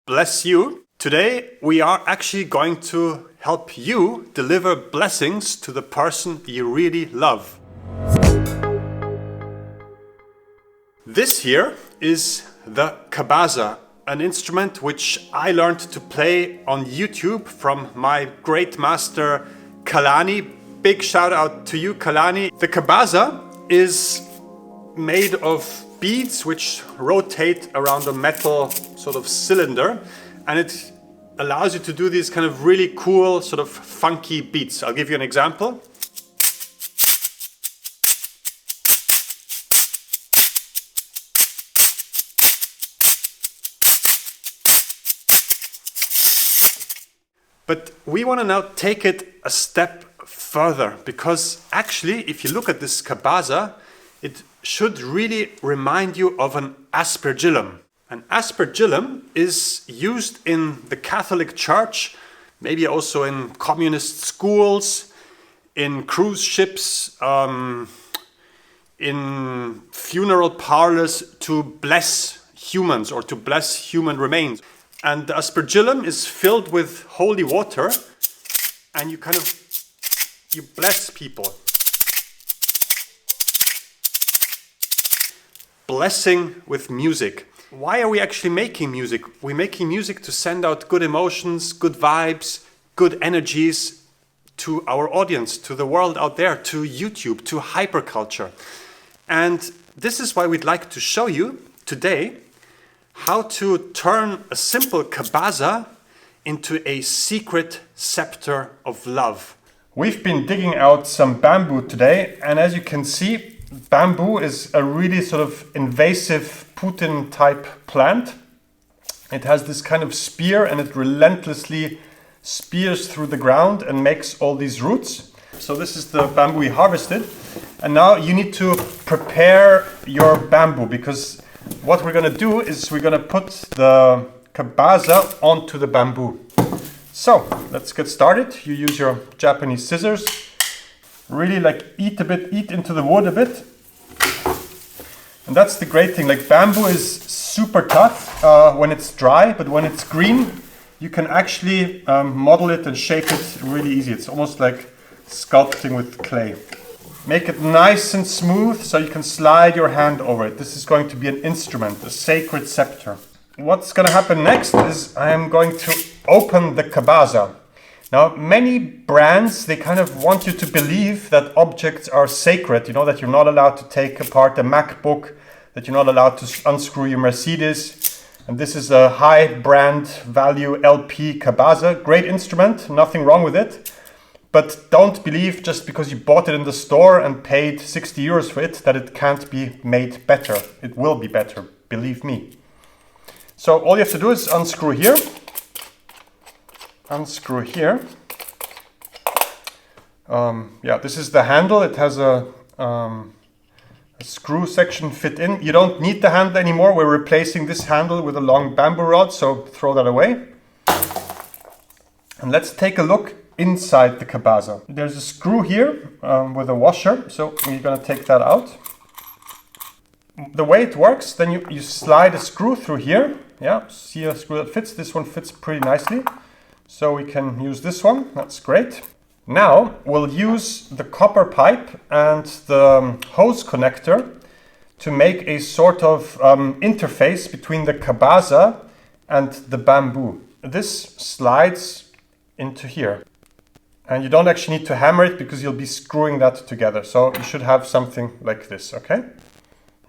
bless you. Today we are actually going to help you deliver blessings to the person you really love. This here is the Cabasa, an instrument which I learned to play on YouTube from my great master Kalani. Big shout out to you, Kalani. The Cabasa is made of beads which rotate around a metal sort of cylinder, and it allows you to do these kind of really cool sort of funky beats. I'll give you an example. But we want to now take it a step further, because actually if you look at this Cabasa, it should really remind you of an aspergillum. An aspergillum is used in the Catholic Church, maybe also in communist schools, in cruise ships, in funeral parlors, to bless humans or to bless human remains. And the aspergillum is filled with holy water, and you bless people. Blessing with music. Why are we actually making music? We're making music to send out good emotions, good vibes, good energies to our audience, to the world out there, to YouTube, to Hyperculture. And this is why we'd like to show you today how to turn a simple Cabasa into a secret scepter of love. We've been digging out some bamboo today, and as you can see, bamboo is a really sort of invasive Putin type plant. It has this kind of spear, and it relentlessly spears through the ground and makes all these roots. So this is the bamboo we harvested, and now you need to prepare your bamboo, because what we're going to do is we're going to put the Cabasa onto the bamboo. So let's get started. You use your Japanese scissors, really eat into the wood a bit. And that's the great thing, bamboo is super tough when it's dry, but when it's green, you can actually model it and shape it really easy. It's almost like sculpting with clay. Make it nice and smooth so you can slide your hand over it. This is going to be an instrument, a sacred scepter. What's going to happen next is I am going to open the Cabasa. Now, many brands, they kind of want you to believe that objects are sacred, that you're not allowed to take apart a MacBook, that you're not allowed to unscrew your Mercedes. And this is a high brand value LP Cabasa, great instrument, nothing wrong with it. But don't believe just because you bought it in the store and paid 60 euros for it that it can't be made better. It will be better, believe me. So all you have to do is unscrew here. Unscrew here. This is the handle. It has a screw section fit in. You don't need the handle anymore. We're replacing this handle with a long bamboo rod, so throw that away. And let's take a look inside the Cabasa. There's a screw here with a washer, so we're going to take that out. The way it works, then you slide a screw through here. Yeah, see a screw that fits. This one fits pretty nicely, so we can use this one. That's great. Now we'll use the copper pipe and the hose connector to make a sort of interface between the Cabasa and the bamboo. This slides into here. And you don't actually need to hammer it because you'll be screwing that together. So you should have something like this, okay?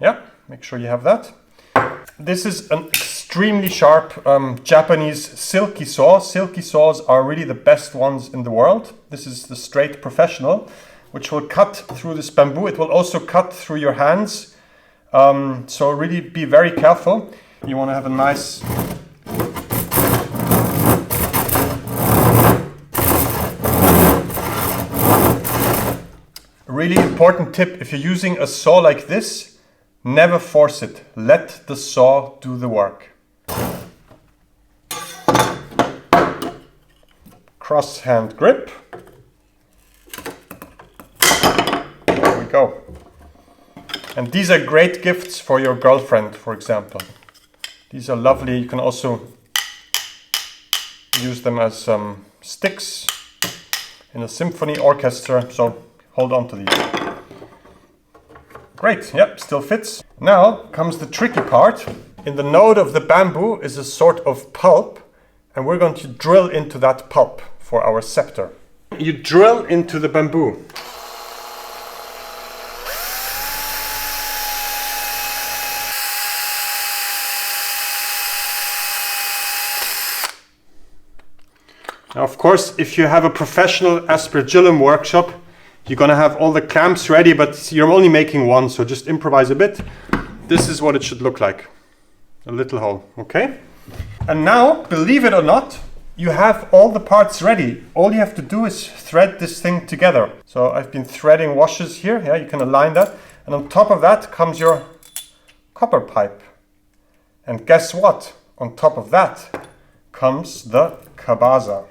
Yeah, make sure you have that. This is an extremely sharp Japanese silky saw. Silky saws are really the best ones in the world. This is the straight professional, which will cut through this bamboo. It will also cut through your hands. So really be very careful. You want to have a nice... Really important tip, if you're using a saw like this, never force it. Let the saw do the work. Cross hand grip. There we go. And these are great gifts for your girlfriend, for example. These are lovely. You can also use them as sticks in a symphony orchestra, so hold on to these. Great, yep, still fits. Now comes the tricky part. In the node of the bamboo is a sort of pulp, and we're going to drill into that pulp for our scepter. You drill into the bamboo. Now, of course, if you have a professional aspergillum workshop, you're going to have all the clamps ready, but you're only making one, so just improvise a bit. This is what it should look like. A little hole, okay? And now, believe it or not, you have all the parts ready. All you have to do is thread this thing together. So I've been threading washers here. Yeah, you can align that. And on top of that comes your copper pipe. And guess what? On top of that comes the cabasa.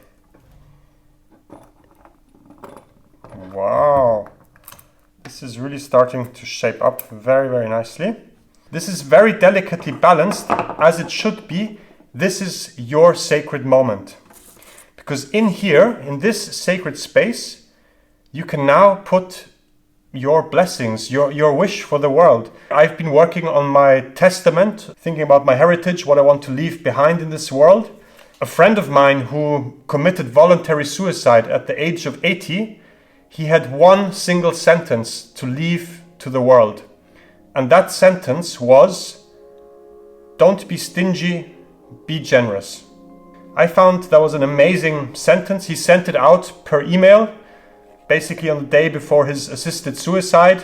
Wow, this is really starting to shape up very, very nicely. This is very delicately balanced, as it should be. This is your sacred moment. Because in here, in this sacred space, you can now put your blessings, your wish for the world. I've been working on my testament, thinking about my heritage, what I want to leave behind in this world. A friend of mine who committed voluntary suicide at the age of 80, he had one single sentence to leave to the world. And that sentence was, don't be stingy, be generous. I found that was an amazing sentence. He sent it out per email, basically on the day before his assisted suicide.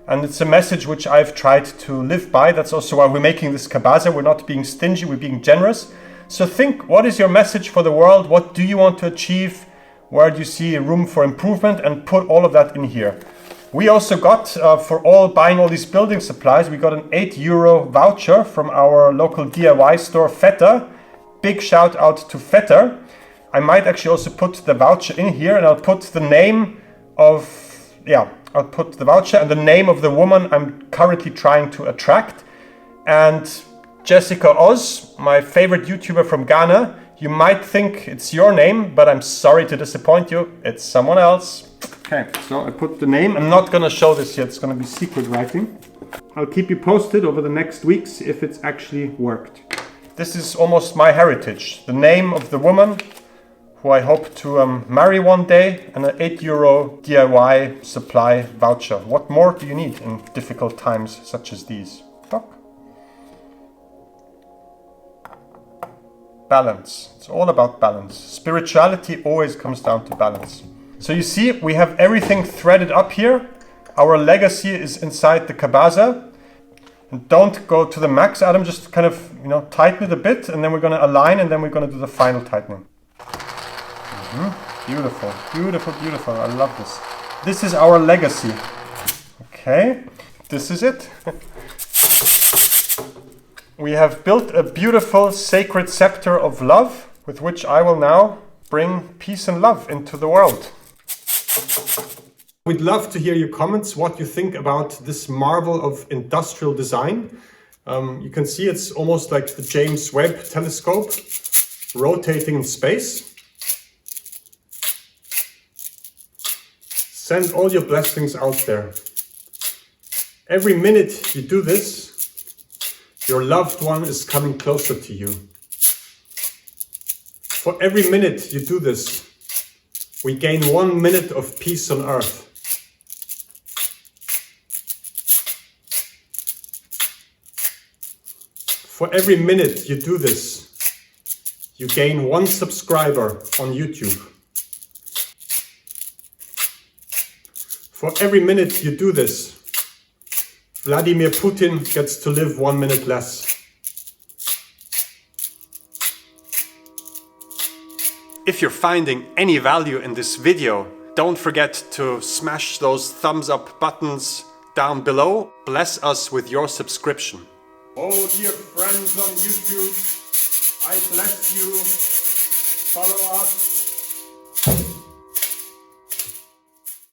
And it's a message which I've tried to live by. That's also why we're making this cabasa. We're not being stingy, we're being generous. So think, what is your message for the world? What do you want to achieve? Where do you see room for improvement? And put all of that in here. We also got, for buying all these building supplies, we got an €8 voucher from our local DIY store, Fetter. Big shout out to Fetter. I might actually also put the voucher in here, and I'll put the name of, I'll put the voucher and the name of the woman I'm currently trying to attract. And Jessica Oz, my favorite YouTuber from Ghana. You might think it's your name, but I'm sorry to disappoint you. It's someone else. Okay, so I put the name. I'm not gonna show this yet. It's gonna be secret writing. I'll keep you posted over the next weeks if it's actually worked. This is almost my heritage. The name of the woman who I hope to marry one day, and an €8 DIY supply voucher. What more do you need in difficult times such as these? Balance. It's all about balance. Spirituality always comes down to balance. So you see, we have everything threaded up here. Our legacy is inside the cabasa. And don't go to the max, Adam. Just kind of, tighten it a bit, and then we're going to align, and then we're going to do the final tightening. Beautiful, beautiful, beautiful. I love this. This is our legacy. Okay, this is it. We have built a beautiful sacred scepter of love with which I will now bring peace and love into the world. We'd love to hear your comments, what you think about this marvel of industrial design. You can see it's almost like the James Webb telescope rotating in space. Send all your blessings out there. Every minute you do this, your loved one is coming closer to you. For every minute you do this, we gain 1 minute of peace on earth. For every minute you do this, you gain 1 subscriber on YouTube. For every minute you do this, Vladimir Putin gets to live 1 minute less. If you're finding any value in this video, don't forget to smash those thumbs up buttons down below. Bless us with your subscription. Oh dear friends on YouTube, I bless you. Follow us.